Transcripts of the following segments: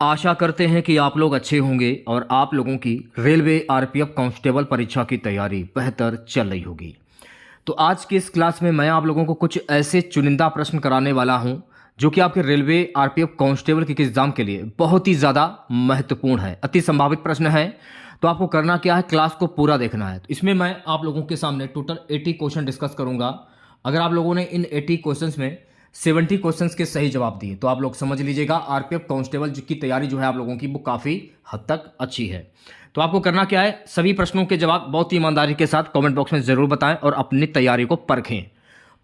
आशा करते हैं कि आप लोग अच्छे होंगे और आप लोगों की रेलवे आरपीएफ कांस्टेबल परीक्षा की तैयारी बेहतर चल रही होगी। तो आज की इस क्लास में मैं आप लोगों को कुछ ऐसे चुनिंदा प्रश्न कराने वाला हूं जो कि आपके रेलवे आरपीएफ कांस्टेबल के एग्जाम के लिए बहुत ही ज़्यादा महत्वपूर्ण है, अति संभावित प्रश्न है। तो आपको करना क्या है, क्लास को पूरा देखना है। तो इसमें मैं आप लोगों के सामने टोटल 80 क्वेश्चन डिस्कस करूंगा। अगर आप लोगों ने इन 80 क्वेश्चंस में 70 क्वेश्चंस के सही जवाब दिए तो आप लोग समझ लीजिएगा आरपीएफ कांस्टेबल की तैयारी जो है आप लोगों की वो काफ़ी हद तक अच्छी है। तो आपको करना क्या है, सभी प्रश्नों के जवाब बहुत ही ईमानदारी के साथ कमेंट बॉक्स में ज़रूर बताएं और अपनी तैयारी को परखें।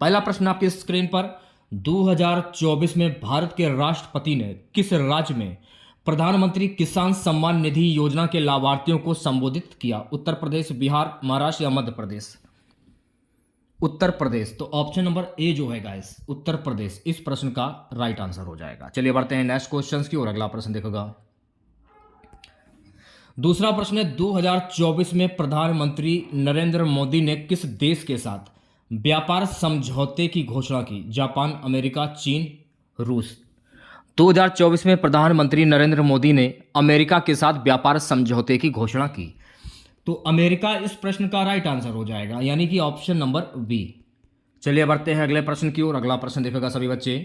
पहला प्रश्न आपकी स्क्रीन पर, 2024 में भारत के राष्ट्रपति ने किस राज्य में प्रधानमंत्री किसान सम्मान निधि योजना के लाभार्थियों को संबोधित किया? उत्तर प्रदेश, बिहार, महाराष्ट्र या मध्य प्रदेश? उत्तर प्रदेश। तो ऑप्शन नंबर ए जो है गाइस, उत्तर प्रदेश, इस प्रश्न का राइट आंसर हो जाएगा। चलिए बढ़ते हैं नेक्स्ट क्वेश्चन की और अगला प्रश्न देखोगा। दूसरा प्रश्न है, 2024 में प्रधानमंत्री नरेंद्र मोदी ने किस देश के साथ व्यापार समझौते की घोषणा की? जापान, अमेरिका, चीन, रूस? 2024 में प्रधानमंत्री नरेंद्र मोदी ने अमेरिका के साथ व्यापार समझौते की घोषणा की। तो अमेरिका इस प्रश्न का राइट आंसर हो जाएगा, यानी कि ऑप्शन नंबर बी। चलिए बढ़ते हैं अगले प्रश्न की ओर। अगला प्रश्न देखेगा सभी बच्चे।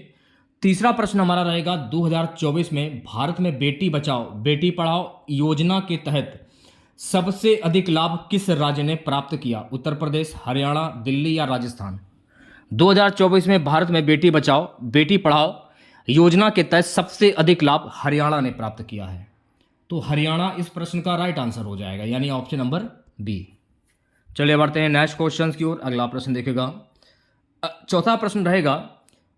तीसरा प्रश्न हमारा रहेगा, 2024 में भारत में बेटी बचाओ बेटी पढ़ाओ योजना के तहत सबसे अधिक लाभ किस राज्य ने प्राप्त किया? उत्तर प्रदेश, हरियाणा, दिल्ली या राजस्थान? 2024 में भारत में बेटी बचाओ बेटी पढ़ाओ योजना के तहत सबसे अधिक लाभ हरियाणा ने प्राप्त किया है। तो हरियाणा इस प्रश्न का राइट आंसर हो जाएगा, यानी ऑप्शन नंबर बी। चलिए बढ़ते हैं नेक्स्ट क्वेश्चन की ओर। अगला प्रश्न देखेगा। चौथा प्रश्न रहेगा,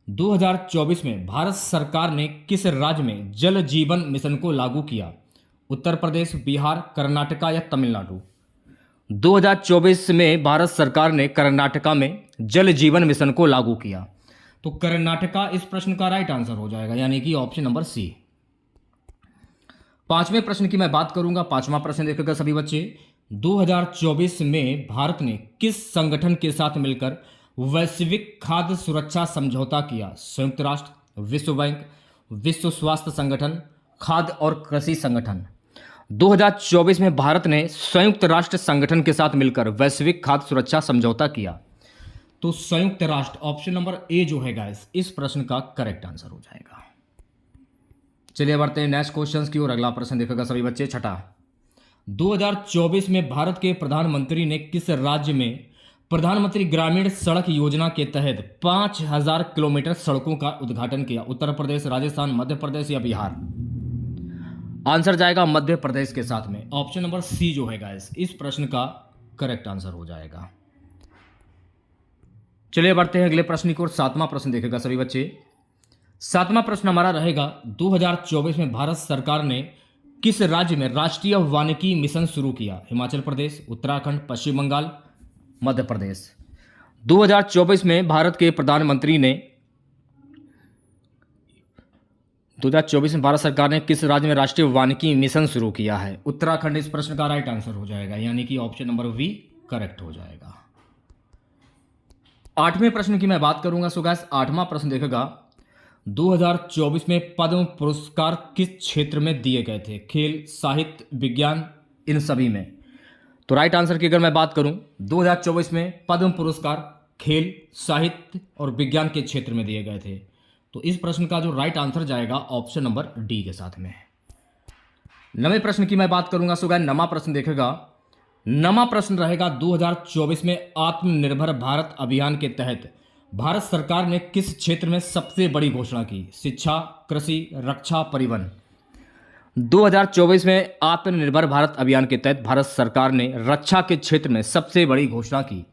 2024 में भारत सरकार ने किस राज्य में जल जीवन मिशन को लागू किया? उत्तर प्रदेश, बिहार, कर्नाटका या तमिलनाडु? 2024 में भारत सरकार ने कर्नाटका में जल जीवन मिशन को लागू किया। तो कर्नाटका इस प्रश्न का राइट आंसर हो जाएगा, यानी कि ऑप्शन नंबर सी। पांचवें प्रश्न की मैं बात करूंगा। पांचवा प्रश्न देखेगा सभी बच्चे। 2024 में भारत ने किस संगठन के साथ मिलकर वैश्विक खाद्य सुरक्षा समझौता किया? संयुक्त राष्ट्र, विश्व बैंक, विश्व स्वास्थ्य संगठन, खाद्य और कृषि संगठन? 2024 में भारत ने संयुक्त राष्ट्र संगठन के साथ मिलकर वैश्विक खाद्य सुरक्षा समझौता किया। तो संयुक्त राष्ट्र, ऑप्शन नंबर ए जो है गाइस, इस प्रश्न का करेक्ट आंसर हो जाएगा। चलिए बढ़ते हैं नेक्स्ट क्वेश्चन की ओर। अगला प्रश्न देखेगा सभी बच्चे। छठा, 2024 में भारत के प्रधानमंत्री ने किस राज्य में प्रधानमंत्री ग्रामीण सड़क योजना के तहत 5000 किलोमीटर सड़कों का उद्घाटन किया? उत्तर प्रदेश, राजस्थान, मध्य प्रदेश या बिहार? आंसर जाएगा मध्य प्रदेश के साथ में। ऑप्शन नंबर सी जो है गाइस, इस प्रश्न का करेक्ट आंसर हो जाएगा। चलिए बढ़ते हैं अगले प्रश्न की ओर। सातवां प्रश्न देखेगा सभी बच्चे। सातवां प्रश्न हमारा रहेगा, 2024 में भारत सरकार ने किस राज्य में राष्ट्रीय वानिकी मिशन शुरू किया? हिमाचल प्रदेश, उत्तराखंड, पश्चिम बंगाल, मध्य प्रदेश? 2024 में भारत के प्रधानमंत्री ने 2024 में भारत सरकार ने किस राज्य में राष्ट्रीय वानिकी मिशन शुरू किया है? उत्तराखंड इस प्रश्न का राइट आंसर हो जाएगा, यानी कि ऑप्शन नंबर वी करेक्ट हो जाएगा। आठवें प्रश्न की मैं बात करूंगा। सो गाइस, आठवां प्रश्न देखेगा, 2024 में पद्म पुरस्कार किस क्षेत्र में दिए गए थे? खेल, साहित्य, विज्ञान, इन सभी में? तो राइट आंसर की अगर मैं बात करूं, 2024 में पद्म पुरस्कार खेल, साहित्य और विज्ञान के क्षेत्र में दिए गए थे। तो इस प्रश्न का जो राइट आंसर जाएगा ऑप्शन नंबर डी के साथ में। नवे प्रश्न की मैं बात करूंगा। सो गाइस, नवा प्रश्न देखेगा। नवा प्रश्न रहेगा, 2024 में आत्मनिर्भर भारत अभियान के तहत भारत सरकार ने किस क्षेत्र में सबसे बड़ी घोषणा की? शिक्षा, कृषि, रक्षा, परिवहन? 2024 में आत्मनिर्भर भारत अभियान के तहत भारत सरकार ने रक्षा के क्षेत्र में सबसे बड़ी घोषणा की।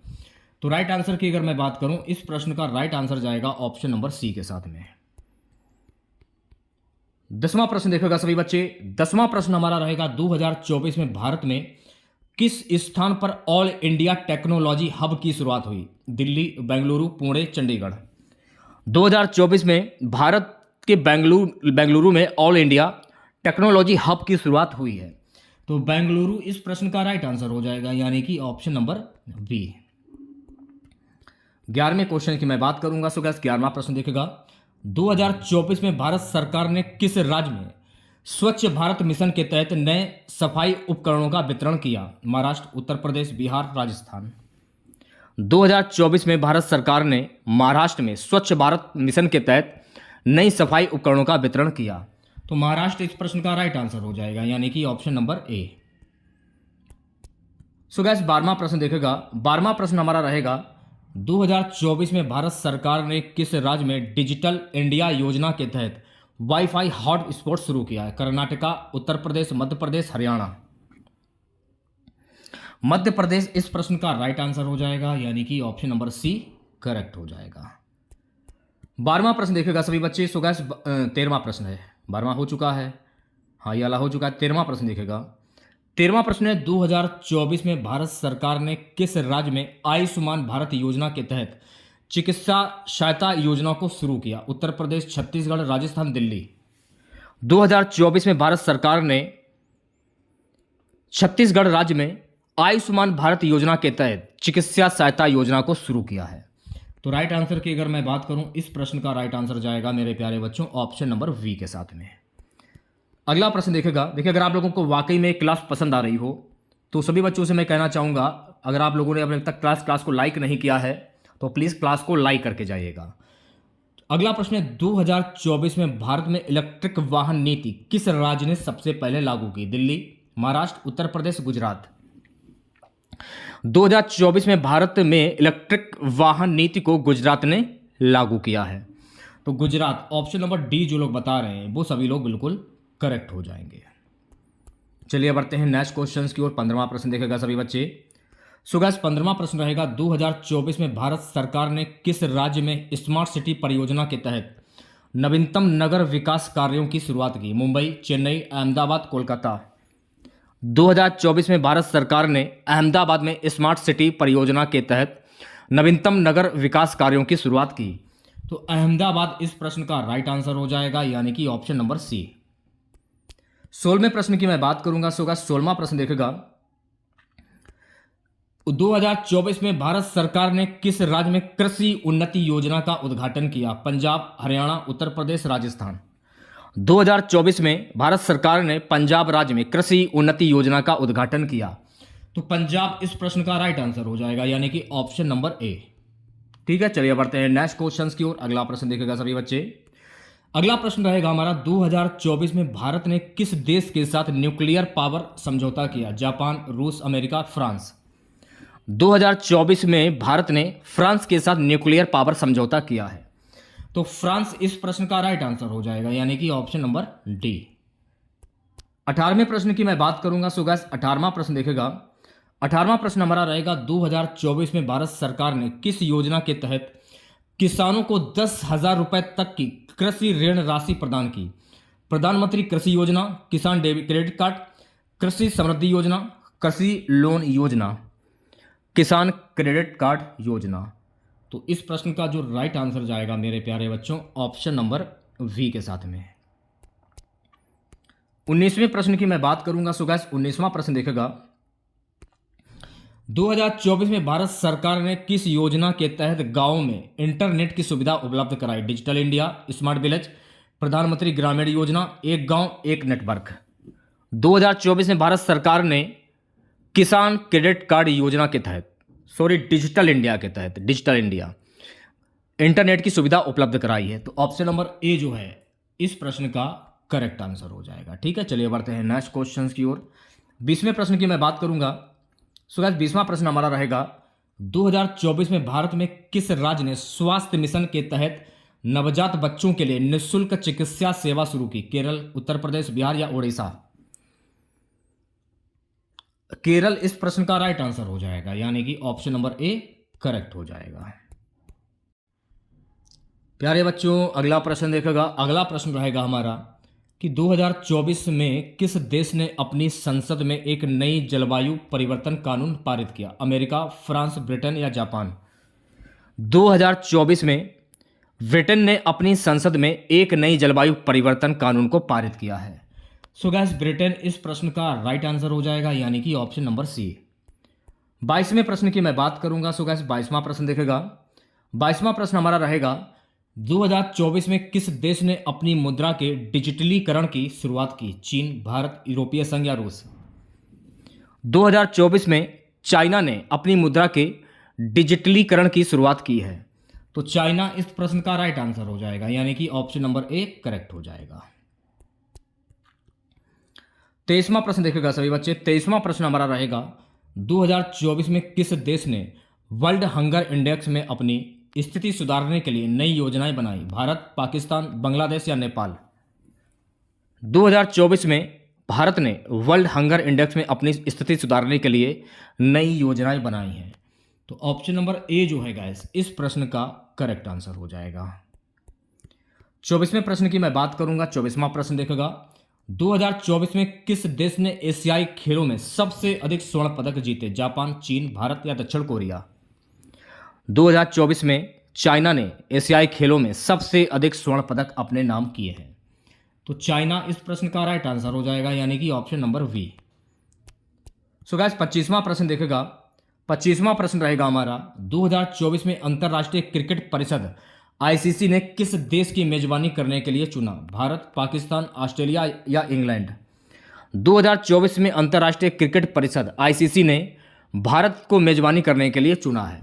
तो राइट आंसर की अगर मैं बात करूं, इस प्रश्न का राइट आंसर जाएगा ऑप्शन नंबर सी के साथ में। दसवां प्रश्न देखेगा सभी बच्चे। दसवां प्रश्न हमारा रहेगा, 2024 में भारत में किस स्थान पर ऑल इंडिया टेक्नोलॉजी हब की शुरुआत हुई? दिल्ली, बेंगलुरु, पुणे, चंडीगढ़? 2024 में भारत के बेंगलुरु में ऑल इंडिया टेक्नोलॉजी हब की शुरुआत हुई है। तो बेंगलुरु इस प्रश्न का राइट आंसर हो जाएगा, यानी कि ऑप्शन नंबर बी। 11वें क्वेश्चन की मैं बात करूंगा। सो गाइस, 11वां प्रश्न देखेगा, 2024 में भारत सरकार ने किस राज्य में स्वच्छ भारत मिशन के तहत नए सफाई उपकरणों का वितरण किया? महाराष्ट्र, उत्तर प्रदेश, बिहार, राजस्थान। 2024 में भारत सरकार ने महाराष्ट्र में स्वच्छ भारत मिशन के तहत नई सफाई उपकरणों का वितरण किया। तो महाराष्ट्र इस प्रश्न का राइट आंसर हो जाएगा, यानी कि option number A. So guys 12वां प्रश्न देखेगा। 12वां प्रश्न हमारा रहेगा 2024 में भारत सरकार ने किस राज्य में डिजिटल इंडिया योजना के तहत वाईफाई हॉटस्पॉट शुरू किया है? कर्नाटका, उत्तर प्रदेश, मध्य प्रदेश, हरियाणा। मध्य प्रदेश इस प्रश्न का राइट आंसर हो जाएगा, यानी कि ऑप्शन नंबर सी करेक्ट हो जाएगा। 12वां प्रश्न देखेगा सभी बच्चे। सो गाइस 13वां प्रश्न है, 12वां हो चुका है, हाँ ये वाला हो चुका है। 13वां प्रश्न देखेगा। 13वां प्रश्न है 2024 में भारत सरकार ने किस राज्य में आयुष्मान भारत योजना के तहत चिकित्सा सहायता योजना को शुरू किया? उत्तर प्रदेश, छत्तीसगढ़, राजस्थान, दिल्ली। 2024 में भारत सरकार ने छत्तीसगढ़ राज्य में आयुष्मान भारत योजना के तहत चिकित्सा सहायता योजना को शुरू किया है। तो राइट आंसर की अगर मैं बात करूं, इस प्रश्न का राइट आंसर जाएगा मेरे प्यारे बच्चों ऑप्शन नंबर वी के साथ में। अगला प्रश्न देखेगा। देखिए, अगर आप लोगों को वाकई में क्लास पसंद आ रही हो तो सभी बच्चों से मैं कहना चाहूँगा, अगर आप लोगों ने अभी तक क्लास को लाइक नहीं किया है तो प्लीज़ क्लास को लाइक करके जाइएगा। अगला प्रश्न है 2024 में भारत में इलेक्ट्रिक वाहन नीति किस राज्य ने सबसे पहले लागू की? दिल्ली, महाराष्ट्र, उत्तर प्रदेश, गुजरात। 2024 में भारत में इलेक्ट्रिक वाहन नीति को गुजरात ने लागू किया है। तो गुजरात, ऑप्शन नंबर डी जो लोग बता रहे हैं वो सभी लोग बिल्कुल करेक्ट हो जाएंगे। चलिए बढ़ते हैं नेक्स्ट क्वेश्चन की ओर। 15वां प्रश्न देखेगा सभी बच्चे। सो गाइस 15वां प्रश्न रहेगा 2024 में भारत सरकार ने किस राज्य में स्मार्ट सिटी परियोजना के तहत नवीनतम नगर विकास कार्यों की शुरुआत की? मुंबई, चेन्नई, अहमदाबाद, कोलकाता। 2024 में भारत सरकार ने अहमदाबाद में स्मार्ट सिटी परियोजना के तहत नवीनतम नगर विकास कार्यों की शुरुआत की। तो अहमदाबाद इस प्रश्न का राइट आंसर हो जाएगा, यानी कि ऑप्शन नंबर सी। 16वें प्रश्न की मैं बात करूंगा। सो गाइस 16वां प्रश्न देखेगा 2024 में भारत सरकार ने किस राज्य में कृषि उन्नति योजना का उद्घाटन किया? पंजाब, हरियाणा, उत्तर प्रदेश, राजस्थान। 2024 में भारत सरकार ने पंजाब राज्य में कृषि उन्नति योजना का उद्घाटन किया। तो पंजाब इस प्रश्न का राइट आंसर हो जाएगा, यानी कि ऑप्शन नंबर ए। ठीक है, चलिए बढ़ते हैं नेक्स्ट क्वेश्चन की ओर। अगला प्रश्न देखेगा सभी बच्चे। अगला प्रश्न रहेगा हमारा 2024 में भारत ने किस देश के साथ न्यूक्लियर पावर समझौता किया? जापान, रूस, अमेरिका, फ्रांस। 2024 में भारत ने फ्रांस के साथ न्यूक्लियर पावर समझौता किया है। तो फ्रांस इस प्रश्न का राइट आंसर हो जाएगा, यानी कि ऑप्शन नंबर डी। 18वें प्रश्न की मैं बात करूंगा। सो गाइस 18वां प्रश्न देखेगा। 18वां प्रश्न हमारा रहेगा 2024 में भारत सरकार ने किस योजना के तहत किसानों को 10,000 रुपए तक की कृषि ऋण राशि प्रदान की? प्रधानमंत्री कृषि योजना, किसान डेबिट क्रेडिट कार्ड, कृषि समृद्धि योजना, कृषि लोन योजना, किसान क्रेडिट कार्ड योजना। तो इस प्रश्न का जो राइट आंसर जाएगा मेरे प्यारे बच्चों ऑप्शन नंबर वी के साथ में। 19वें प्रश्न की मैं बात करूंगा। सो गाइस 19वां प्रश्न देखेगा 2024 में भारत सरकार ने किस योजना के तहत गांवों में इंटरनेट की सुविधा उपलब्ध कराई? डिजिटल इंडिया, स्मार्ट विलेज, प्रधानमंत्री ग्रामीण योजना, एक गांव एक नेटवर्क। 2024 में भारत सरकार ने किसान क्रेडिट कार्ड योजना के तहत, डिजिटल इंडिया के तहत, डिजिटल इंडिया इंटरनेट की सुविधा उपलब्ध कराई है। तो ऑप्शन नंबर ए जो है इस प्रश्न का करेक्ट आंसर हो जाएगा। ठीक है, चलिए बढ़ते हैं नेक्स्ट क्वेश्चन की ओर। 20वें प्रश्न की मैं बात करूंगा। सो गाइस 20वां प्रश्न हमारा रहेगा 2024 में भारत में किस राज्य ने स्वास्थ्य मिशन के तहत नवजात बच्चों के लिए निःशुल्क चिकित्सा सेवा शुरू की? केरल, उत्तर प्रदेश, बिहार या उड़ीसा। केरल इस प्रश्न का राइट आंसर हो जाएगा, यानी कि ऑप्शन नंबर ए करेक्ट हो जाएगा। प्यारे बच्चों अगला प्रश्न देखेगा। अगला प्रश्न रहेगा हमारा कि 2024 में किस देश ने अपनी संसद में एक नई जलवायु परिवर्तन कानून पारित किया? अमेरिका, फ्रांस, ब्रिटेन या जापान। 2024 में ब्रिटेन ने अपनी संसद में एक नई जलवायु परिवर्तन कानून को पारित किया है। सो गाइस ब्रिटेन इस प्रश्न का राइट आंसर हो जाएगा, यानी कि ऑप्शन नंबर सी। 22वें प्रश्न की मैं बात करूंगा। सो गाइस 22वां प्रश्न देखेगा। 22वां प्रश्न हमारा रहेगा 2024 में किस देश ने अपनी मुद्रा के डिजिटलीकरण की शुरुआत की? चीन, भारत, यूरोपीय संघ या रूस? 2024 में चाइना ने अपनी मुद्रा के डिजिटलीकरण की शुरुआत की है। तो चाइना इस प्रश्न का राइट आंसर हो जाएगा, यानी कि ऑप्शन नंबर ए करेक्ट हो जाएगा। 23वां प्रश्न देखिएगा सभी बच्चे। 23वां प्रश्न हमारा रहेगा, 2024 में किस देश ने वर्ल्ड हंगर इंडेक्स में अपनी स्थिति सुधारने के लिए नई योजनाएं बनाई? भारत, पाकिस्तान, बांग्लादेश या नेपाल? 2024 में भारत ने वर्ल्ड हंगर इंडेक्स में अपनी स्थिति सुधारने के लिए नई योजनाएं बनाई हैं। तो ऑप्शन नंबर ए जो है गाइस इस प्रश्न का करेक्ट आंसर हो जाएगा। 24वें प्रश्न की मैं बात करूंगा। 24वां प्रश्न देखेगा, 2024 में किस देश ने एशियाई खेलों में सबसे अधिक स्वर्ण पदक जीते? जापान, चीन, भारत या दक्षिण कोरिया? 2024 में चाइना ने एशियाई खेलों में सबसे अधिक स्वर्ण पदक अपने नाम किए हैं। तो चाइना इस प्रश्न का राइट आंसर हो जाएगा, यानी कि option number B. So guys 25वां प्रश्न देखेगा। 25वां प्रश्न रहेगा हमारा, 2024 में अंतर्राष्ट्रीय क्रिकेट परिषद आईसीसी ने किस देश की मेजबानी करने के लिए चुना? भारत, पाकिस्तान, ऑस्ट्रेलिया या इंग्लैंड? 2024 में अंतर्राष्ट्रीय क्रिकेट परिषद आईसीसी ने भारत को मेजबानी करने के लिए चुना है।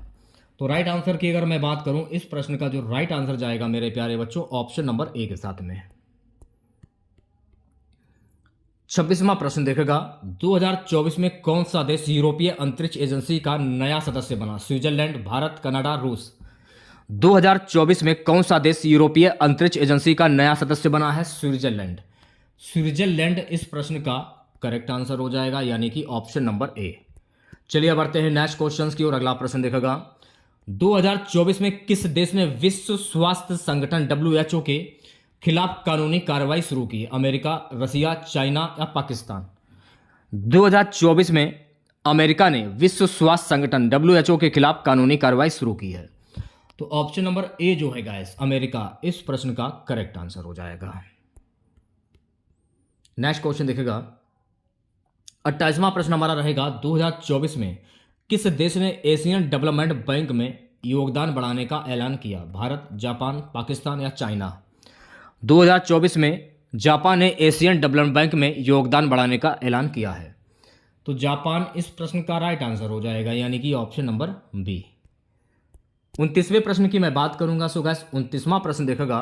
तो राइट आंसर की अगर मैं बात करूं, इस प्रश्न का जो राइट आंसर जाएगा मेरे प्यारे बच्चों ऑप्शन नंबर ए के साथ में। 26वां प्रश्न देखेगा, 2024 में कौन सा देश यूरोपीय अंतरिक्ष एजेंसी का नया सदस्य बना? स्विट्जरलैंड, भारत, कनाडा, रूस? 2024 में कौन सा देश यूरोपीय अंतरिक्ष एजेंसी का नया सदस्य बना है? स्विट्जरलैंड। स्विट्जरलैंड इस प्रश्न का करेक्ट आंसर हो जाएगा, यानी कि ऑप्शन नंबर ए। चलिए बढ़ते हैं नेक्स्ट क्वेश्चन की ओर। अगला प्रश्न देखेगा, 2024 में किस देश ने विश्व स्वास्थ्य संगठन WHO के खिलाफ कानूनी कार्रवाई शुरू की? अमेरिका, रसिया, चाइना या पाकिस्तान? 2024 में अमेरिका ने विश्व स्वास्थ्य संगठन WHO के खिलाफ कानूनी कार्रवाई शुरू की है। तो ऑप्शन नंबर ए जो है गाइस अमेरिका इस प्रश्न का करेक्ट आंसर हो जाएगा। नेक्स्ट क्वेश्चन देखेगा, 28वां प्रश्न हमारा रहेगा, 2024 में किस देश ने एशियन डेवलपमेंट बैंक में योगदान बढ़ाने का ऐलान किया? भारत, जापान, पाकिस्तान या चाइना? 2024 में जापान ने एशियन डेवलपमेंट बैंक में योगदान बढ़ाने का ऐलान किया है। तो जापान इस प्रश्न का राइट आंसर हो जाएगा, यानी कि ऑप्शन नंबर बी। 29वें प्रश्न की मैं बात करूंगा। सो गाइस 29वां प्रश्न देखेगा,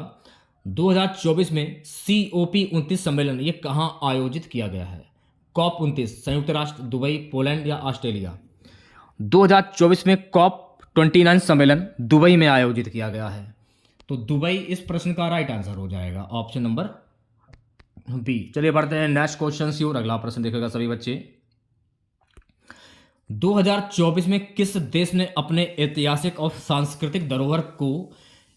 2024 में COP29 सम्मेलन ये कहां आयोजित किया गया है? COP29 संयुक्त राष्ट्र, दुबई, पोलैंड या ऑस्ट्रेलिया? 2024 में COP29 सम्मेलन दुबई में आयोजित किया गया है। तो दुबई इस प्रश्न का राइट आंसर हो जाएगा, ऑप्शन नंबर बी। चलिए बढ़ते हैं नेक्स्ट क्वेश्चन की ओर। अगला प्रश्न देखेगा सभी बच्चे, 2024 में किस देश ने अपने ऐतिहासिक और सांस्कृतिक धरोहर को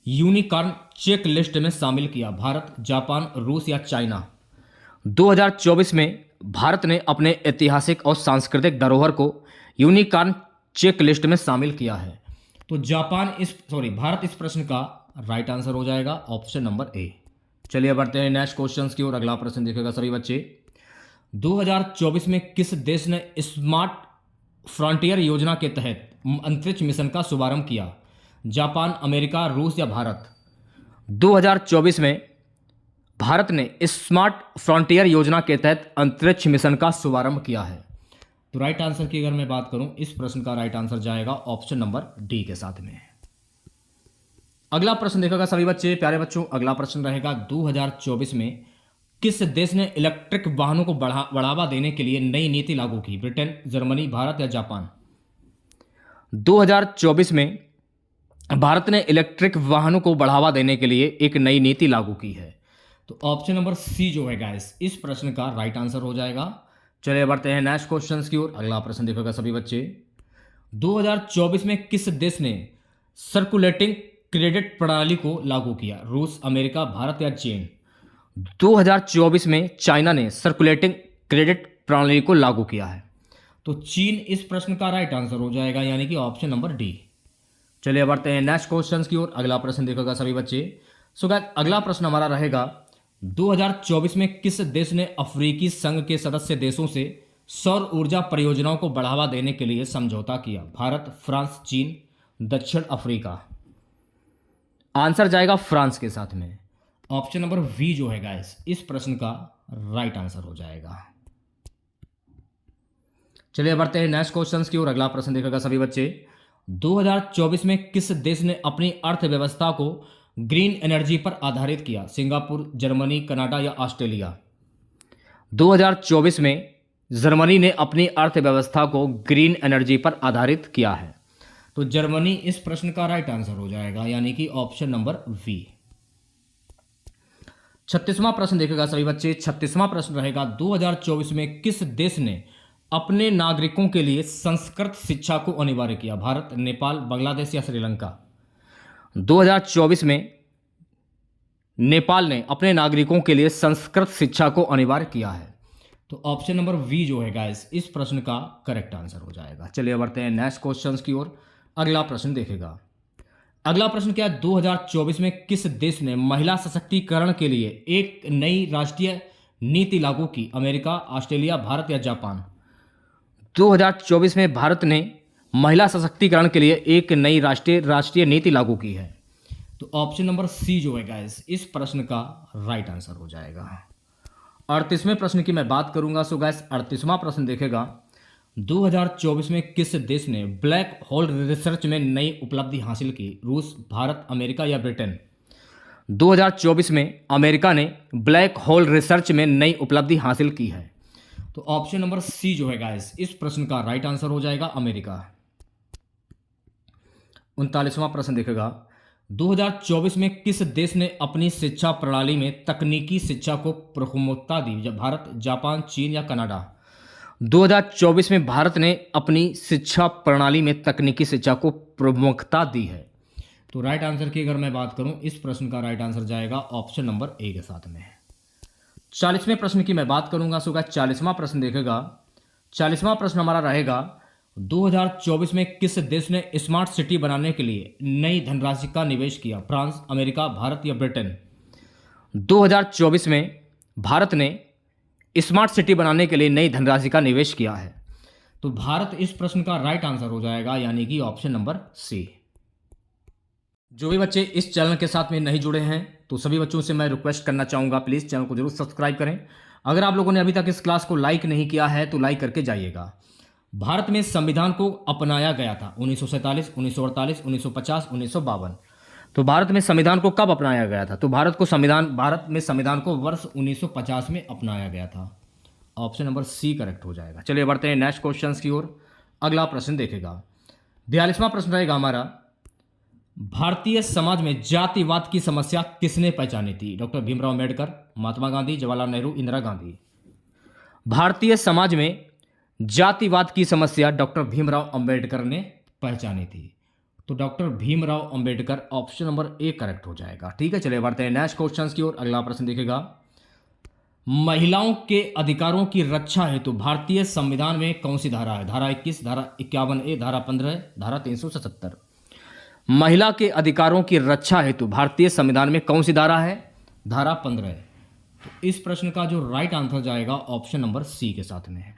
यूनिकॉर्न चेक लिस्ट में शामिल किया? भारत, जापान, रूस या चाइना? 2024 में भारत ने अपने ऐतिहासिक और सांस्कृतिक धरोहर को यूनिकॉर्न चेक लिस्ट में शामिल किया है। तो भारत इस प्रश्न का राइट आंसर हो जाएगा, ऑप्शन नंबर ए। चलिए बढ़ते हैं नेक्स्ट क्वेश्चन की ओर। अगला प्रश्न देखेगा सभी बच्चे, 2024 में किस देश ने स्मार्ट फ्रंटियर योजना के तहत अंतरिक्ष मिशन का शुभारंभ किया? जापान, अमेरिका, रूस या भारत? 2024 में भारत ने स्मार्ट फ्रंटियर योजना के तहत अंतरिक्ष मिशन का शुभारंभ किया है। तो राइट आंसर की अगर मैं बात करूं, इस प्रश्न का राइट आंसर जाएगा ऑप्शन नंबर डी के साथ में। अगला प्रश्न देखेगा सभी बच्चे प्यारे बच्चों। अगला प्रश्न रहेगा, 2024 में किस देश ने इलेक्ट्रिक वाहनों को बढ़ावा देने के लिए नई नीति लागू की? ब्रिटेन, जर्मनी, भारत या जापान? 2024 में भारत ने इलेक्ट्रिक वाहनों को बढ़ावा देने के लिए एक नई नीति लागू की है। तो ऑप्शन नंबर सी जो है गाइस इस प्रश्न का राइट आंसर हो जाएगा। चलिए बढ़ते हैं नेक्स्ट क्वेश्चन की ओर। अगला प्रश्न देखेगा सभी बच्चे, 2024 में किस देश ने सर्कुलेटिंग क्रेडिट प्रणाली को लागू किया? रूस, अमेरिका, भारत या चीन? 2024 में चाइना ने सर्कुलेटिंग क्रेडिट प्रणाली को लागू किया है। तो चीन इस प्रश्न का राइट आंसर हो जाएगा, यानी कि ऑप्शन नंबर डी। चलिए बढ़ते हैं नेक्स्ट क्वेश्चन की ओर। अगला प्रश्न देखेगा सभी बच्चे। सो गाइस अगला प्रश्न हमारा रहेगा, 2024 में किस देश ने अफ्रीकी संघ के सदस्य देशों से सौर ऊर्जा परियोजनाओं को बढ़ावा देने के लिए समझौता किया? भारत, फ्रांस, चीन, दक्षिण अफ्रीका? आंसर जाएगा फ्रांस के साथ में। ऑप्शन नंबर वी जो है गाइस इस प्रश्न का राइट आंसर हो जाएगा। चलिए बढ़ते हैं नेक्स्ट क्वेश्चन की ओर। अगला प्रश्न देखेगा सभी बच्चे, 2024 में किस देश ने अपनी अर्थव्यवस्था को ग्रीन एनर्जी पर आधारित किया? सिंगापुर, जर्मनी, कनाडा या ऑस्ट्रेलिया? 2024 में जर्मनी ने अपनी अर्थव्यवस्था को ग्रीन एनर्जी पर आधारित किया है। तो जर्मनी इस प्रश्न का राइट आंसर हो जाएगा, यानी कि ऑप्शन नंबर वी। 36वां प्रश्न देखेगा सभी बच्चे। 36वां प्रश्न रहेगा, 2024 में किस देश ने अपने नागरिकों के लिए संस्कृत शिक्षा को अनिवार्य किया? भारत, नेपाल, बांग्लादेश या श्रीलंका? 2024 में नेपाल ने अपने नागरिकों के लिए संस्कृत शिक्षा को अनिवार्य किया है। तो ऑप्शन नंबर वी जो है गाइस इस प्रश्न का करेक्ट आंसर हो जाएगा। चलिए बढ़ते हैं नेक्स्ट क्वेश्चन की ओर। अगला प्रश्न देखेगा। अगला प्रश्न क्या है, 2024 में किस देश ने महिला सशक्तिकरण के लिए एक नई राष्ट्रीय नीति लागू की? अमेरिका, ऑस्ट्रेलिया, भारत या जापान? 2024 में भारत ने महिला सशक्तिकरण के लिए एक नई राष्ट्रीय नीति लागू की है। तो ऑप्शन नंबर सी जो है गाइस इस प्रश्न का राइट आंसर हो जाएगा। 38वें प्रश्न की मैं बात करूंगा। सो गाइस 38वां प्रश्न देखेगा, 2024 में किस देश ने ब्लैक होल रिसर्च में नई उपलब्धि हासिल की? रूस, भारत, अमेरिका या ब्रिटेन? 2024 में अमेरिका ने ब्लैक होल रिसर्च में नई उपलब्धि हासिल की है। तो ऑप्शन नंबर सी जो है गाइस इस प्रश्न का राइट आंसर हो जाएगा, अमेरिका। 39वां प्रश्न देखेगा, 2024 में किस देश ने अपनी शिक्षा प्रणाली में तकनीकी शिक्षा को प्रमुखता दी? भारत, जापान, चीन या कनाडा? 2024 में भारत ने अपनी शिक्षा प्रणाली में तकनीकी शिक्षा को प्रमुखता दी है। तो राइट आंसर की अगर मैं बात करूं इस प्रश्न का राइट आंसर जाएगा ऑप्शन नंबर ए के साथ में। 40वें प्रश्न की मैं बात करूंगा। सो गाइस 40वां प्रश्न देखेगा। 40वां प्रश्न हमारा रहेगा, 2024 में किस देश ने स्मार्ट सिटी बनाने के लिए नई धनराशि का निवेश किया? फ्रांस, अमेरिका, भारत या ब्रिटेन? 2024 में भारत ने स्मार्ट सिटी बनाने के लिए नई धनराशि का निवेश किया है। तो भारत इस प्रश्न का राइट आंसर हो जाएगा, यानी कि ऑप्शन नंबर सी। जो भी बच्चे इस चैनल के साथ में नहीं जुड़े हैं तो सभी बच्चों से मैं रिक्वेस्ट करना चाहूँगा, प्लीज़ चैनल को जरूर सब्सक्राइब करें। अगर आप लोगों ने अभी तक इस क्लास को लाइक नहीं किया है तो लाइक करके जाइएगा। भारत में संविधान को अपनाया गया था 1947, 1948, 1950, 1952। तो भारत में संविधान को कब अपनाया गया था? तो भारत में संविधान को वर्ष 1950 में अपनाया गया था। ऑप्शन नंबर सी करेक्ट हो जाएगा। चलिए बढ़ते हैं नेक्स्ट क्वेश्चन की ओर। अगला प्रश्न देखेगा। 42वां प्रश्न रहेगा हमारा, भारतीय समाज में जातिवाद की समस्या किसने पहचानी थी? डॉक्टर भीमराव अम्बेडकर, महात्मा गांधी, जवाहरलाल नेहरू, इंदिरा गांधी? भारतीय समाज में जातिवाद की समस्या डॉक्टर भीमराव अम्बेडकर ने पहचानी थी। तो doctor Bhimrao Ambedkar option number A correct हो जाएगा। ठीक है, चलिए बढ़ते हैं नेक्स्ट क्वेश्चन की ओर। अगला प्रश्न देखेगा, महिलाओं के अधिकारों की रक्षा हेतु भारतीय संविधान में कौन सी धारा है? धारा 21, धारा 51A, धारा 15, धारा 377? महिला के अधिकारों की रक्षा हेतु भारतीय संविधान में कौन सी धारा है? धारा 15। तो इस प्रश्न का जो राइट आंसर जाएगा ऑप्शन नंबर सी के साथ में है।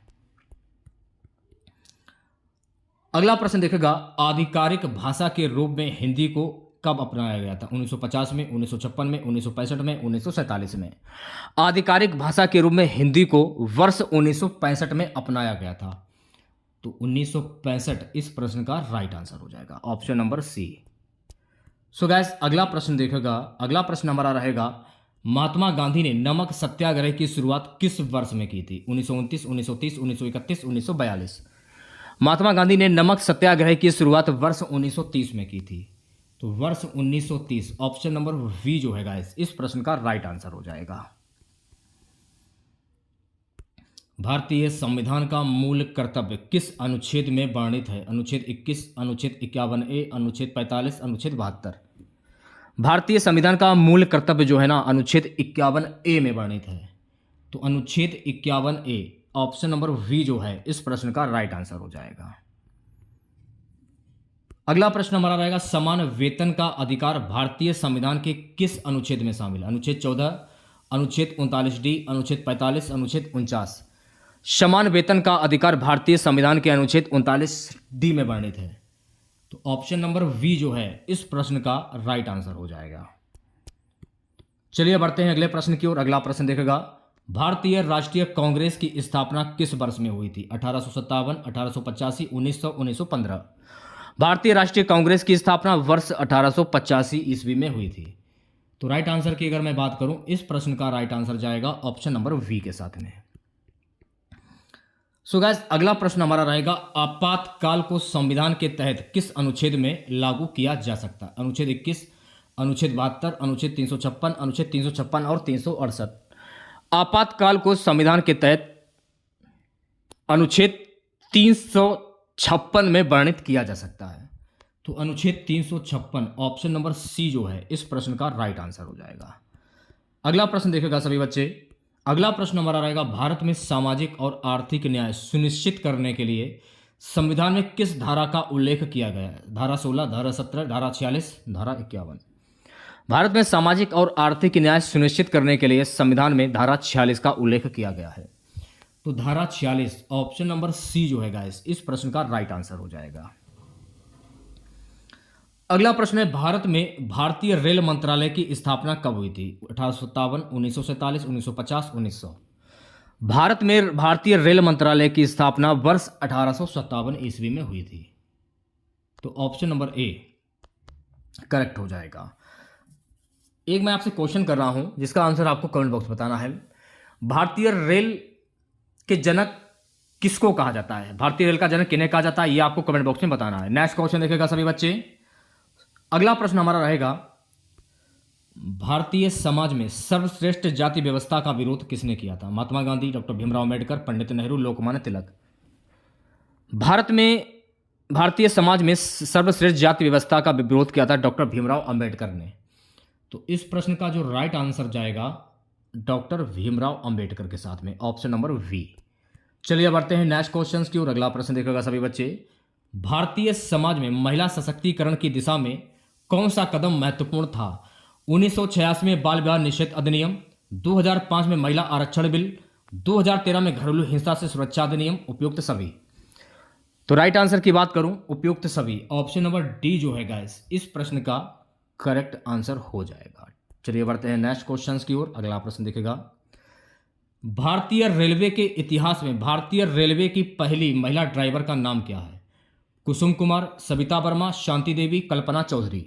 अगला प्रश्न देखेगा, आधिकारिक भाषा के रूप में हिंदी को कब अपनाया गया था? 1950 में, 1956 में, 1965 में, 1947 में? आधिकारिक भाषा के रूप में हिंदी को वर्ष 1965 में अपनाया गया था। तो 1965 इस प्रश्न का राइट आंसर हो जाएगा, option number C. So guys अगला प्रश्न देखेगा। अगला प्रश्न हमारा रहेगा, महात्मा गांधी ने नमक सत्याग्रह की शुरुआत किस वर्ष में की थी? 1929, 1930, 1931, 1942? महात्मा गांधी ने नमक सत्याग्रह की शुरुआत वर्ष 1930 में की थी। तो वर्ष 1930 ऑप्शन नंबर वी जो है गाइस इस प्रश्न का राइट आंसर हो जाएगा। भारतीय संविधान का मूल कर्तव्य किस अनुच्छेद में वर्णित है? अनुच्छेद 21, अनुच्छेद 51A, अनुच्छेद 45, अनुच्छेद 72? भारतीय संविधान का मूल कर्तव्य जो है ना अनुच्छेद 51A में वर्णित है। तो अनुच्छेद 51A ऑप्शन नंबर वी जो है इस प्रश्न का राइट आंसर हो जाएगा। अगला प्रश्न हमारा रहेगा, समान वेतन का अधिकार भारतीय संविधान के किस अनुच्छेद में शामिल है? अनुच्छेद 14, अनुच्छेद 39D, अनुच्छेद 45, अनुच्छेद 49? समान वेतन का अधिकार भारतीय संविधान के अनुच्छेद 39D में वर्णित है। तो ऑप्शन नंबर वी जो है इस प्रश्न का राइट आंसर हो जाएगा। चलिए बढ़ते हैं अगले प्रश्न की ओर। अगला प्रश्न देखेगा, भारतीय राष्ट्रीय कांग्रेस की स्थापना किस वर्ष में हुई थी? 1857, 1885, 1900, 1915। भारतीय राष्ट्रीय कांग्रेस की स्थापना वर्ष 1885 ईस्वी में हुई थी। तो राइट आंसर की अगर मैं बात करूं, इस प्रश्न का राइट आंसर जाएगा ऑप्शन नंबर वी के साथ में। सो गाइस, अगला प्रश्न हमारा रहेगा, आपातकाल को संविधान के तहत किस अनुच्छेद में लागू किया जा सकता है? अनुच्छेद 21, अनुच्छेद 72, अनुच्छेद 356, अनुच्छेद 356 और 368। आपातकाल को संविधान के तहत अनुच्छेद 356 में वर्णित किया जा सकता है। तो अनुच्छेद 356 ऑप्शन नंबर सी जो है इस प्रश्न का राइट आंसर हो जाएगा। अगला प्रश्न देखेगा सभी बच्चे। अगला प्रश्न हमारा रहेगा, भारत में सामाजिक और आर्थिक न्याय सुनिश्चित करने के लिए संविधान में किस धारा का उल्लेख किया गया है? धारा 16, धारा 17, धारा 46, धारा 51। भारत में सामाजिक और आर्थिक न्याय सुनिश्चित करने के लिए संविधान में धारा 46 का उल्लेख किया गया है। तो धारा 46 ऑप्शन नंबर सी जो है गाइस इस प्रश्न का राइट आंसर हो जाएगा। अगला प्रश्न है, भारत में भारतीय रेल मंत्रालय की स्थापना कब हुई थी? 1857, 1947, 1950, 1900। भारत में भारतीय रेल मंत्रालय की स्थापना वर्ष 1857 ईस्वी में हुई थी। तो ऑप्शन नंबर ए करेक्ट हो जाएगा। एक मैं आपसे क्वेश्चन कर रहा हूं जिसका आंसर आपको कमेंट बॉक्स में बताना है। भारतीय रेल के जनक किसको कहा जाता है? भारतीय रेल का जनक किन्हें कहा जाता है, ये आपको कमेंट बॉक्स में बताना है। नेक्स्ट क्वेश्चन देखेगा सभी बच्चे। अगला प्रश्न हमारा रहेगा, भारतीय समाज में सर्वश्रेष्ठ जाति व्यवस्था का विरोध किसने किया था? महात्मा गांधी, डॉक्टर भीमराव अम्बेडकर, पंडित नेहरू, लोकमान्य तिलक। भारत में भारतीय समाज में सर्वश्रेष्ठ जाति व्यवस्था का विरोध किया था डॉक्टर भीमराव अम्बेडकर ने। तो इस प्रश्न का जो राइट आंसर जाएगा डॉक्टर भीमराव अंबेडकर के साथ में, ऑप्शन नंबर वी। चलिए बढ़ते हैं नेक्स्ट क्वेश्चंस की ओर। अगला प्रश्न देखेगा सभी बच्चे, भारतीय समाज में महिला सशक्तिकरण की दिशा में कौन सा कदम महत्वपूर्ण था? 1986 में बाल विवाह निषेध अधिनियम, 2005 में महिला आरक्षण बिल, 2013 में घरेलू हिंसा से सुरक्षा अधिनियम, उपयुक्त सभी। तो राइट आंसर की बात करूं, उपयुक्त सभी, ऑप्शन नंबर डी जो है गाइस इस प्रश्न का करेक्ट आंसर हो जाएगा। चलिए बढ़ते हैं नेक्स्ट क्वेश्चंस की ओर। अगला प्रश्न देखेगा, भारतीय रेलवे के इतिहास में भारतीय रेलवे की पहली महिला ड्राइवर का नाम क्या है? कुसुम कुमार, सविता वर्मा, शांति देवी, कल्पना चौधरी।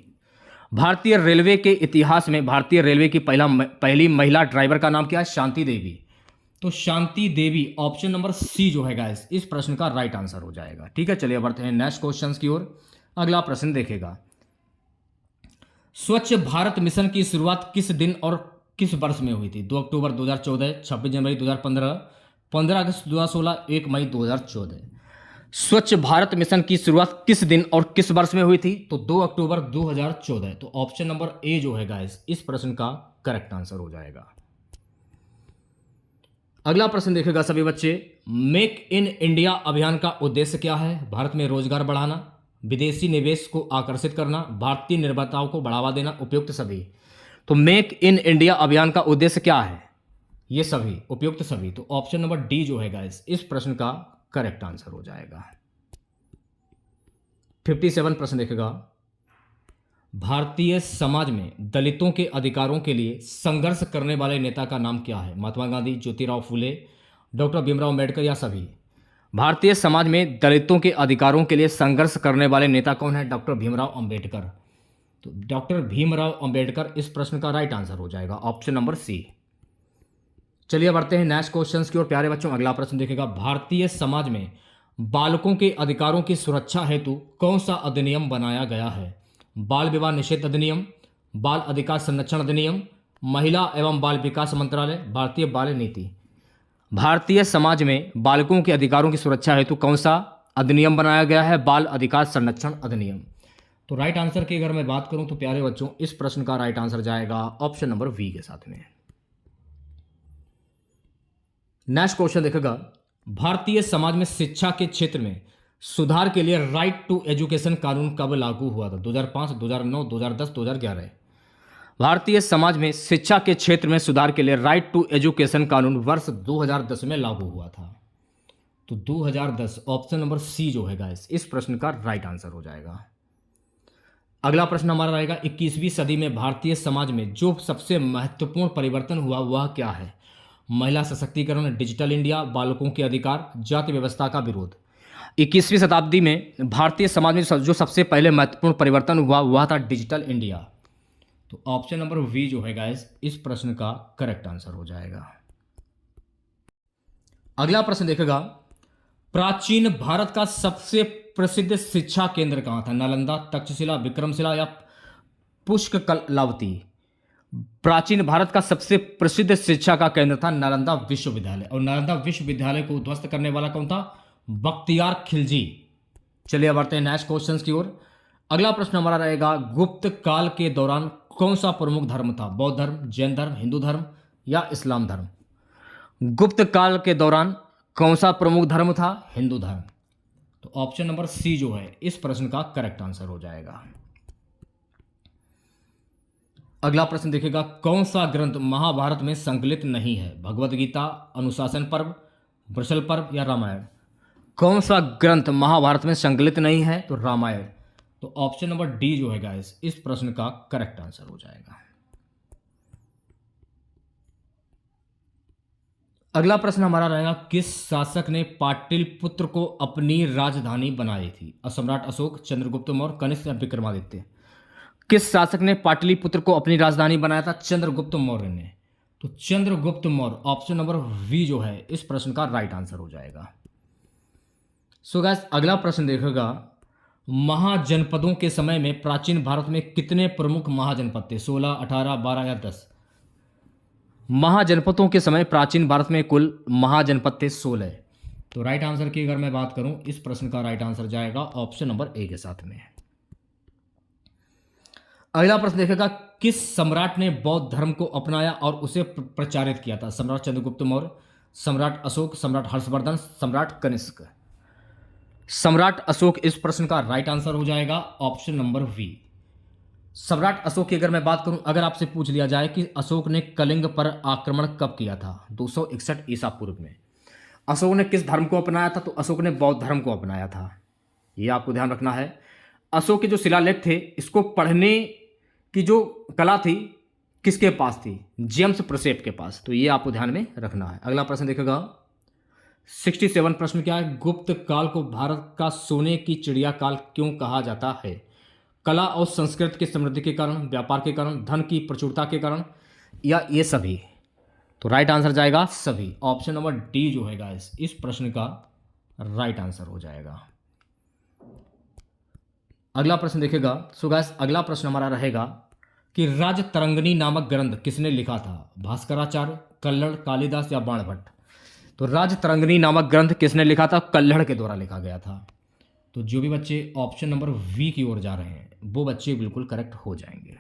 भारतीय रेलवे के इतिहास में भारतीय रेलवे की पहली महिला ड्राइवर का नाम क्या है? शांति देवी। तो शांति देवी ऑप्शन नंबर सी जो है गाइस इस प्रश्न का राइट आंसर हो जाएगा। ठीक है, चलिए बढ़ते हैं नेक्स्ट क्वेश्चन की ओर। अगला प्रश्न देखेगा, स्वच्छ भारत मिशन की शुरुआत किस दिन और किस वर्ष में हुई थी? 2 अक्टूबर 2014, 26 जनवरी 2015, 15 अगस्त 2016, 1 मई 2014। स्वच्छ भारत मिशन की शुरुआत किस दिन और किस वर्ष में हुई थी? तो 2 अक्टूबर 2014। तो ऑप्शन नंबर ए जो है गाइस इस प्रश्न का करेक्ट आंसर हो जाएगा। अगला प्रश्न देखेगा सभी बच्चे, मेक इन इंडिया अभियान का उद्देश्य क्या है? भारत में रोजगार बढ़ाना, विदेशी निवेश को आकर्षित करना, भारतीय निर्माताओं को बढ़ावा देना, उपयुक्त सभी। तो मेक इन इंडिया अभियान का उद्देश्य क्या है? ये सभी, उपयुक्त सभी। तो ऑप्शन नंबर डी जो है गाइस इस प्रश्न का करेक्ट आंसर हो जाएगा। 57 प्रश्न देखेगा, भारतीय समाज में दलितों के अधिकारों के लिए संघर्ष करने वाले नेता का नाम क्या है? महात्मा गांधी, ज्योतिराव फूले, डॉक्टर भीमराव अम्बेडकर या सभी। भारतीय समाज में दलितों के अधिकारों के लिए संघर्ष करने वाले नेता कौन है? डॉक्टर भीमराव अंबेडकर। तो डॉक्टर भीमराव अंबेडकर इस प्रश्न का राइट आंसर हो जाएगा, ऑप्शन नंबर सी। चलिए बढ़ते हैं नेक्स्ट क्वेश्चंस की ओर प्यारे बच्चों। अगला प्रश्न देखेगा, भारतीय समाज में बालकों के अधिकारों की सुरक्षा हेतु कौन सा अधिनियम बनाया गया है? बाल विवाह निषेध अधिनियम, बाल अधिकार संरक्षण अधिनियम, महिला एवं बाल विकास मंत्रालय, भारतीय बाल नीति। भारतीय समाज में बालकों के अधिकारों की सुरक्षा हेतु कौन सा अधिनियम बनाया गया है? बाल अधिकार संरक्षण अधिनियम। तो राइट आंसर की अगर मैं बात करूं तो प्यारे बच्चों इस प्रश्न का राइट आंसर जाएगा ऑप्शन नंबर वी के साथ में। नेक्स्ट क्वेश्चन देखेगा, भारतीय समाज में शिक्षा के क्षेत्र में सुधार के लिए राइट टू एजुकेशन कानून कब लागू हुआ था? 2005, 2009, 2010, 2011। भारतीय समाज में शिक्षा के क्षेत्र में सुधार के लिए राइट टू एजुकेशन कानून वर्ष 2010 में लागू हुआ था। तो 2010 ऑप्शन नंबर सी जो है गाइस इस प्रश्न का राइट आंसर हो जाएगा। अगला प्रश्न हमारा रहेगा 21वीं सदी में भारतीय समाज में जो सबसे महत्वपूर्ण परिवर्तन हुआ वह क्या है? महिला सशक्तिकरण, डिजिटल इंडिया, बालकों के अधिकार, जाति व्यवस्था का विरोध। 21वीं शताब्दी में भारतीय समाज में जो सबसे पहले महत्वपूर्ण परिवर्तन हुआ वह था डिजिटल इंडिया। तो ऑप्शन नंबर वी जो है गाइस इस प्रश्न का करेक्ट आंसर हो जाएगा। अगला प्रश्न देखेगा, प्राचीन भारत का सबसे प्रसिद्ध शिक्षा केंद्र कहां था? नालंदा, तक्षशिला, विक्रमशिला या पुष्कलावती। प्राचीन भारत का सबसे प्रसिद्ध शिक्षा का केंद्र था नालंदा विश्वविद्यालय, और नालंदा विश्वविद्यालय को ध्वस्त करने वाला कौन था? बख्तियार खिलजी। चलिए अब बढ़ते हैं नेक्स्ट क्वेश्चन की ओर। अगला प्रश्न हमारा रहेगा, गुप्त काल के दौरान कौन सा प्रमुख धर्म था? बौद्ध धर्म, जैन धर्म, हिंदू धर्म या इस्लाम धर्म। गुप्त काल के दौरान कौन सा प्रमुख धर्म था? हिंदू धर्म। तो ऑप्शन नंबर सी जो है इस प्रश्न का करेक्ट आंसर हो जाएगा। अगला प्रश्न देखिएगा, कौन सा ग्रंथ महाभारत में संकलित नहीं है? भगवत गीता, अनुशासन पर्व, वृषल पर्व या रामायण। कौन सा ग्रंथ महाभारत में संकलित नहीं है? तो रामायण। तो ऑप्शन नंबर डी जो है गाइस इस प्रश्न का करेक्ट आंसर हो जाएगा। अगला प्रश्न हमारा रहेगा, किस शासक ने पाटलिपुत्र को अपनी राजधानी बनाई थी? सम्राट अशोक, चंद्रगुप्त मौर्य, कनिष्क या विक्रमादित्य। किस शासक ने पाटलिपुत्र को अपनी राजधानी बनाया था? चंद्रगुप्त मौर्य ने। तो Chandragupta Maurya option number B जो है इस प्रश्न का राइट आंसर हो जाएगा। सो गाइस अगला प्रश्न देखिएगा, महाजनपदों के समय में प्राचीन भारत में कितने प्रमुख महाजनपद थे? 16, 18, 12 या 10। महाजनपदों के समय प्राचीन भारत में कुल महाजनपद थे 16। तो राइट आंसर की अगर मैं बात करूं इस प्रश्न का राइट आंसर जाएगा ऑप्शन नंबर ए के साथ में। अगला प्रश्न देखेगा, किस सम्राट ने बौद्ध धर्म को अपनाया और उसे प्रचारित किया था? सम्राट चंद्रगुप्त मौर्य, सम्राट अशोक, सम्राट हर्षवर्धन, सम्राट कनिष्क। सम्राट अशोक इस प्रश्न का राइट आंसर हो जाएगा ऑप्शन नंबर वी। सम्राट अशोक की अगर मैं बात करूं, अगर आपसे पूछ लिया जाए कि अशोक ने कलिंग पर आक्रमण कब किया था? 261 ईसा पूर्व में। अशोक ने किस धर्म को अपनाया था? तो अशोक ने बौद्ध धर्म को अपनाया था। ये आपको ध्यान रखना है। अशोक के जो शिलालेख थे इसको पढ़ने की जो कला थी किसके पास थी? जेम्स प्रिसेप के पास। तो ये आपको ध्यान में रखना है। अगला प्रश्न देखेगा, 67 प्रश्न क्या है, गुप्त काल को भारत का सोने की चिड़िया काल क्यों कहा जाता है? कला और संस्कृति की समृद्धि के कारण, व्यापार के कारण, धन की प्रचुरता के कारण या ये सभी। तो राइट आंसर जाएगा सभी। ऑप्शन नंबर डी जो है गाइस इस प्रश्न का राइट आंसर हो जाएगा। अगला प्रश्न देखेगा, सो गाइस अगला प्रश्न हमारा रहेगा कि राजतरंगिणी नामक ग्रंथ किसने लिखा था? भास्कराचार्य, कल्हड़, कालिदास या बाणभट्ट। तो राजतरंगिणी नामक ग्रंथ किसने लिखा था? कल्हड़ के द्वारा लिखा गया था। तो जो भी बच्चे ऑप्शन नंबर वी की ओर जा रहे हैं वो बच्चे बिल्कुल करेक्ट हो जाएंगे।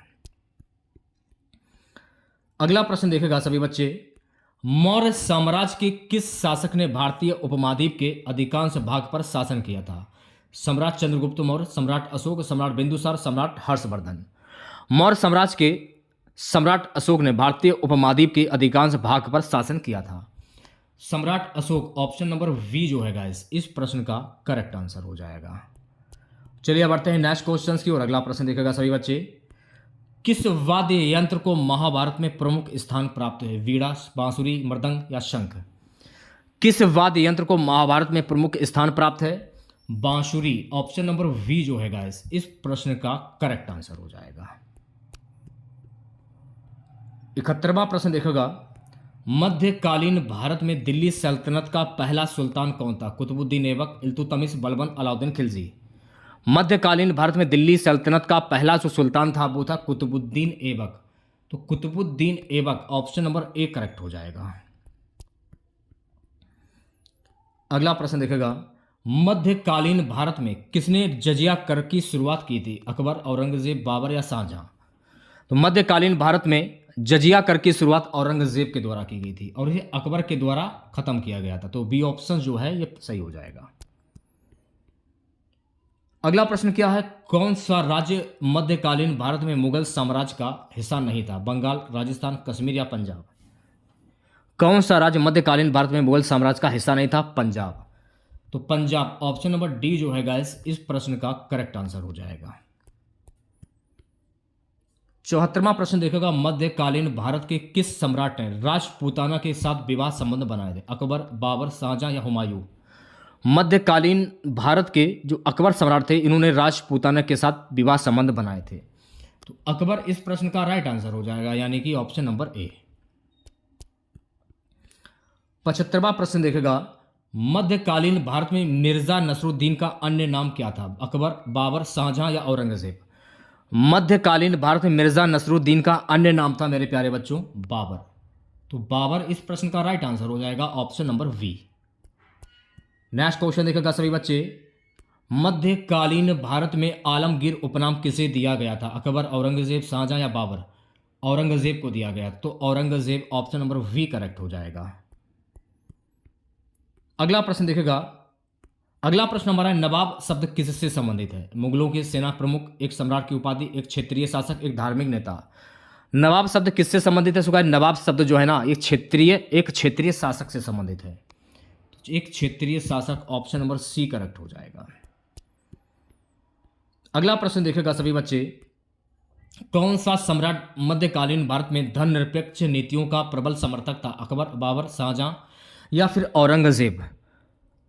अगला प्रश्न देखेगा सभी बच्चे, मौर्य साम्राज्य के किस शासक ने भारतीय उपमहाद्वीप के अधिकांश भाग पर शासन किया था? सम्राट चंद्रगुप्त मौर्य, सम्राट अशोक, सम्राट बिंदुसार, सम्राट हर्षवर्धन। मौर्य साम्राज्य के सम्राट अशोक ने भारतीय उपमहाद्वीप के अधिकांश भाग पर शासन किया था। सम्राट अशोक ऑप्शन नंबर वी जो है गाइस इस प्रश्न का करेक्ट आंसर हो जाएगा। चलिए बढ़ते हैं नेक्स्ट क्वेश्चन की ओर। अगला प्रश्न देखेगा सभी बच्चे, किस वाद्य यंत्र को महाभारत में प्रमुख स्थान प्राप्त है? वीणा, बांसुरी, मृदंग या शंख। किस वाद्य यंत्र को महाभारत में प्रमुख स्थान प्राप्त है? बांसुरी। ऑप्शन नंबर वी जो है गाइस इस प्रश्न का करेक्ट आंसर हो जाएगा। 71वां प्रश्न देखेगा, मध्यकालीन भारत में दिल्ली सल्तनत का पहला सुल्तान कौन था? कुतुबुद्दीन ऐबक, इल्तुतमिश, बलबन, अलाउद्दीन खिलजी। मध्यकालीन भारत में दिल्ली सल्तनत का पहला जो सुल्तान था वो था कुतुबुद्दीन ऐबक। तो Qutubuddin Aibak option number A correct हो जाएगा। अगला प्रश्न देखेगा, मध्यकालीन भारत में किसने जजिया कर की शुरुआत की थी? अकबर, औरंगजेब, बाबर या शाहजहां। तो मध्यकालीन भारत में जजिया कर की शुरुआत औरंगजेब के द्वारा की गई थी और इसे अकबर के द्वारा खत्म किया गया था। तो बी ऑप्शन जो है ये सही हो जाएगा। अगला प्रश्न क्या है, कौन सा राज्य मध्यकालीन भारत में मुगल साम्राज्य का हिस्सा नहीं था? बंगाल, राजस्थान, कश्मीर या पंजाब। कौन सा राज्य मध्यकालीन भारत में मुगल साम्राज्य का हिस्सा नहीं था? पंजाब। तो पंजाब ऑप्शन नंबर डी जो है गाइस इस प्रश्न का करेक्ट आंसर हो जाएगा। 74वां प्रश्न देखिएगा, मध्यकालीन भारत के किस सम्राट ने राजपूताना के साथ विवाह संबंध बनाए थे? अकबर, बाबर, शाहजहां या हुमायूं? मध्यकालीन भारत के जो अकबर सम्राट थे, इन्होंने राजपूताना के साथ विवाह संबंध बनाए थे। तो अकबर इस प्रश्न का राइट आंसर हो जाएगा, यानी कि ऑप्शन नंबर ए। 75वां प्रश्न देखेगा, मध्यकालीन भारत में मिर्जा नसरुद्दीन का अन्य नाम क्या था? अकबर, बाबर, शाहजहां या औरंगजेब? मध्यकालीन भारत में मिर्जा नसरुद्दीन का अन्य नाम था मेरे प्यारे बच्चों, बाबर। तो बाबर इस प्रश्न का राइट आंसर हो जाएगा, option number B. Next question देखेगा सभी बच्चे, मध्यकालीन भारत में आलमगीर उपनाम किसे दिया गया था? अकबर, औरंगजेब, शाहजहां या बाबर? औरंगजेब को दिया गया, तो Aurangzeb option number B correct हो जाएगा। अगला प्रश्न देखेगा, अगला प्रश्न हमारा है, नवाब शब्द किससे संबंधित है? मुगलों के सेना प्रमुख, एक सम्राट की उपाधि, एक क्षेत्रीय शासक, एक धार्मिक नेता। नवाब शब्द किससे संबंधित है? सुखा, नवाब शब्द जो है ना, एक क्षेत्रीय शासक से संबंधित है। एक क्षेत्रीय शासक, ऑप्शन नंबर सी करेक्ट हो जाएगा। अगला प्रश्न देखेगा सभी बच्चे, कौन सा सम्राट मध्यकालीन भारत में धर्मनिरपेक्ष नीतियों का प्रबल समर्थक था? अकबर, बाबर, शाहजहां या फिर औरंगजेब?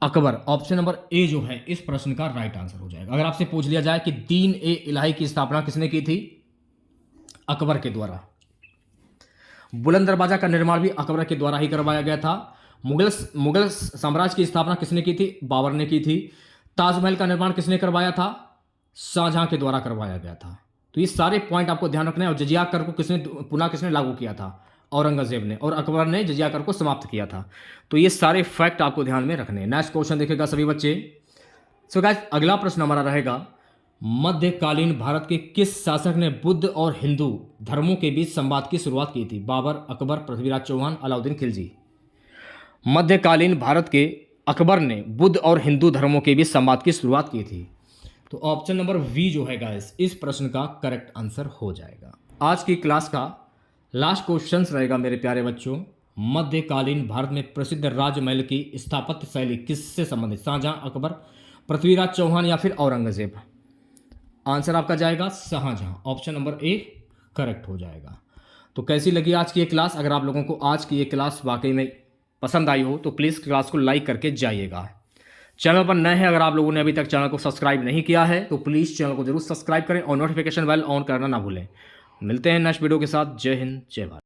अकबर, ऑप्शन नंबर ए जो है इस प्रश्न का राइट आंसर हो जाएगा। अगर आपसे पूछ लिया जाए कि दीन ए इलाही की स्थापना किसने की थी? अकबर के द्वारा। बुलंद दरवाजा का निर्माण भी अकबर के द्वारा ही करवाया गया था। मुगल साम्राज्य की स्थापना किसने की थी? बाबर ने की थी। ताजमहल का निर्माण किसने करवाया था? शाहजहां के द्वारा करवाया गया था। तो ये सारे पॉइंट आपको ध्यान रखना है। और जजिया कर को किसने लागू किया था? औरंगजेब ने। और अकबर ने जजिया कर को समाप्त किया था। तो ये सारे फैक्ट आपको ध्यान में रखने हैं। नेक्स्ट क्वेश्चन देखेगा सभी बच्चे। सो गाइस, अगला प्रश्न हमारा रहेगा, मध्यकालीन भारत के किस शासक ने बुद्ध और हिंदू धर्मों के बीच संवाद की शुरुआत की थी? बाबर, अकबर, पृथ्वीराज चौहान, अलाउद्दीन खिलजी? मध्यकालीन भारत के अकबर ने बुद्ध और हिंदू धर्मों के बीच संवाद की शुरुआत की थी। तो ऑप्शन नंबर वी जो है गाइस इस प्रश्न का करेक्ट आंसर हो जाएगा। आज की क्लास का लास्ट क्वेश्चन रहेगा मेरे प्यारे बच्चों, मध्यकालीन भारत में प्रसिद्ध राजमहल की स्थापत्य शैली किससे संबंधित? शाहजहां, अकबर, पृथ्वीराज चौहान या फिर औरंगजेब? आंसर आपका जाएगा Shahjahan, option number A correct हो जाएगा। तो कैसी लगी आज की ये क्लास? अगर आप लोगों को आज की ये क्लास वाकई में पसंद आई हो तो प्लीज़ क्लास को लाइक करके जाइएगा। चैनल पर नए हैं, अगर आप लोगों ने अभी तक चैनल को सब्सक्राइब नहीं किया है तो प्लीज़ चैनल को जरूर सब्सक्राइब करें और नोटिफिकेशन बेल ऑन करना ना भूलें। मिलते हैं नेक्स्ट वीडियो के साथ। जय हिंद, जय भारत।